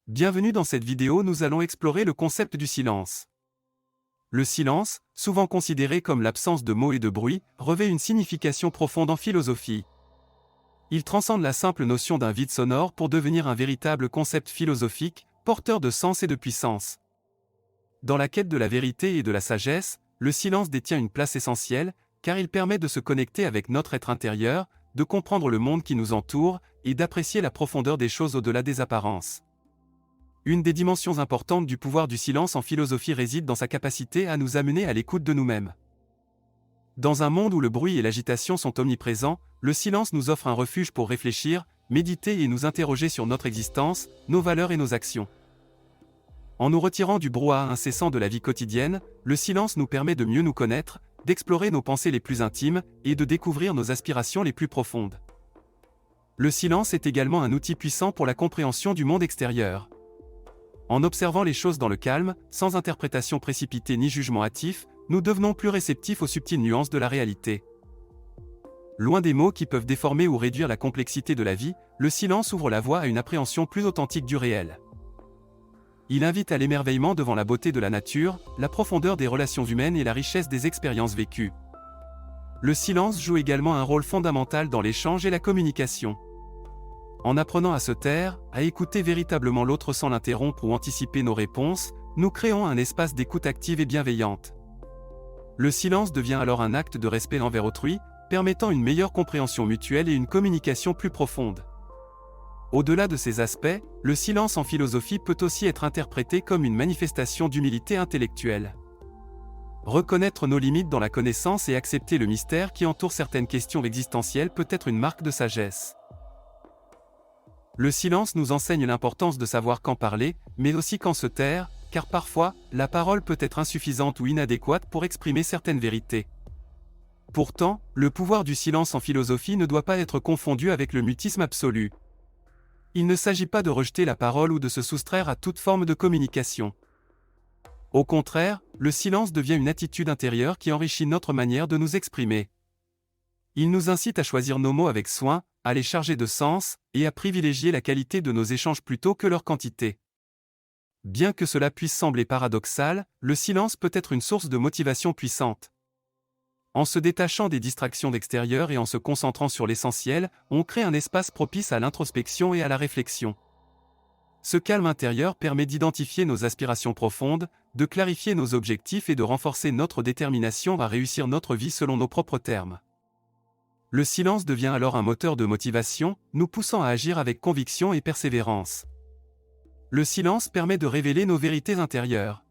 Bienvenue dans cette vidéo, nous allons explorer le concept du silence. Le silence, souvent considéré comme l'absence de mots et de bruit, revêt une signification profonde en philosophie. Il transcende la simple notion d'un vide sonore pour devenir un véritable concept philosophique, porteur de sens et de puissance. Dans la quête de la vérité et de la sagesse, le silence détient une place essentielle, car il permet de se connecter avec notre être intérieur, de comprendre le monde qui nous entoure, et d'apprécier la profondeur des choses au-delà des apparences. Une des dimensions importantes du pouvoir du silence en philosophie réside dans sa capacité à nous amener à l'écoute de nous-mêmes. Dans un monde où le bruit et l'agitation sont omniprésents, le silence nous offre un refuge pour réfléchir, méditer et nous interroger sur notre existence, nos valeurs et nos actions. En nous retirant du brouhaha incessant de la vie quotidienne, le silence nous permet de mieux nous connaître, d'explorer nos pensées les plus intimes et de découvrir nos aspirations les plus profondes. Le silence est également un outil puissant pour la compréhension du monde extérieur. En observant les choses dans le calme, sans interprétation précipitée ni jugement hâtif, nous devenons plus réceptifs aux subtiles nuances de la réalité. Loin des mots qui peuvent déformer ou réduire la complexité de la vie, le silence ouvre la voie à une appréhension plus authentique du réel. Il invite à l'émerveillement devant la beauté de la nature, la profondeur des relations humaines et la richesse des expériences vécues. Le silence joue également un rôle fondamental dans l'échange et la communication. En apprenant à se taire, à écouter véritablement l'autre sans l'interrompre ou anticiper nos réponses, nous créons un espace d'écoute active et bienveillante. Le silence devient alors un acte de respect envers autrui, permettant une meilleure compréhension mutuelle et une communication plus profonde. Au-delà de ces aspects, le silence en philosophie peut aussi être interprété comme une manifestation d'humilité intellectuelle. Reconnaître nos limites dans la connaissance et accepter le mystère qui entoure certaines questions existentielles peut être une marque de sagesse. Le silence nous enseigne l'importance de savoir quand parler, mais aussi quand se taire, car parfois, la parole peut être insuffisante ou inadéquate pour exprimer certaines vérités. Pourtant, le pouvoir du silence en philosophie ne doit pas être confondu avec le mutisme absolu. Il ne s'agit pas de rejeter la parole ou de se soustraire à toute forme de communication. Au contraire, le silence devient une attitude intérieure qui enrichit notre manière de nous exprimer. Il nous incite à choisir nos mots avec soin, à les charger de sens, et à privilégier la qualité de nos échanges plutôt que leur quantité. Bien que cela puisse sembler paradoxal, le silence peut être une source de motivation puissante. En se détachant des distractions extérieures et en se concentrant sur l'essentiel, on crée un espace propice à l'introspection et à la réflexion. Ce calme intérieur permet d'identifier nos aspirations profondes, de clarifier nos objectifs et de renforcer notre détermination à réussir notre vie selon nos propres termes. Le silence devient alors un moteur de motivation, nous poussant à agir avec conviction et persévérance. Le silence permet de révéler nos vérités intérieures.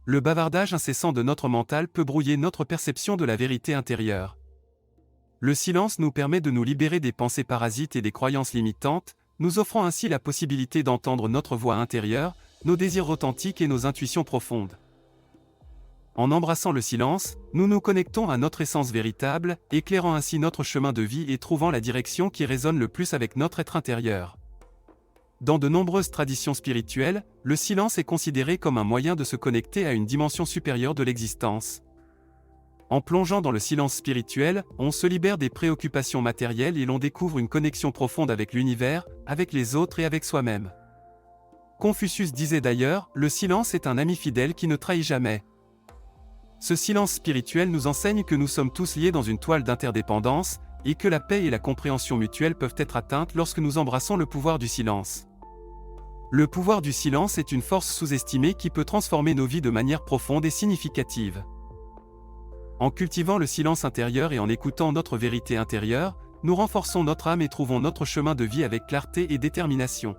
Le bavardage incessant de notre mental peut brouiller notre perception de la vérité intérieure. Le silence nous permet de nous libérer des pensées parasites et des croyances limitantes, nous offrant ainsi la possibilité d'entendre notre voix intérieure, nos désirs authentiques et nos intuitions profondes. En embrassant le silence, nous nous connectons à notre essence véritable, éclairant ainsi notre chemin de vie et trouvant la direction qui résonne le plus avec notre être intérieur. Dans de nombreuses traditions spirituelles, le silence est considéré comme un moyen de se connecter à une dimension supérieure de l'existence. En plongeant dans le silence spirituel, on se libère des préoccupations matérielles et l'on découvre une connexion profonde avec l'univers, avec les autres et avec soi-même. Confucius disait d'ailleurs, le silence est un ami fidèle qui ne trahit jamais. Ce silence spirituel nous enseigne que nous sommes tous liés dans une toile d'interdépendance, et que la paix et la compréhension mutuelle peuvent être atteintes lorsque nous embrassons le pouvoir du silence. Le pouvoir du silence est une force sous-estimée qui peut transformer nos vies de manière profonde et significative. En cultivant le silence intérieur et en écoutant notre vérité intérieure, nous renforçons notre âme et trouvons notre chemin de vie avec clarté et détermination.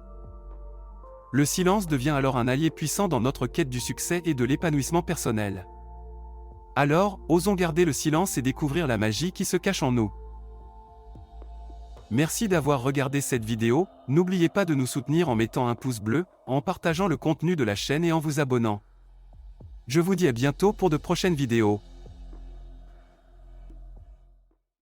Le silence devient alors un allié puissant dans notre quête du succès et de l'épanouissement personnel. Alors, osons garder le silence et découvrir la magie qui se cache en nous. Merci d'avoir regardé cette vidéo, n'oubliez pas de nous soutenir en mettant un pouce bleu, en partageant le contenu de la chaîne et en vous abonnant. Je vous dis à bientôt pour de prochaines vidéos.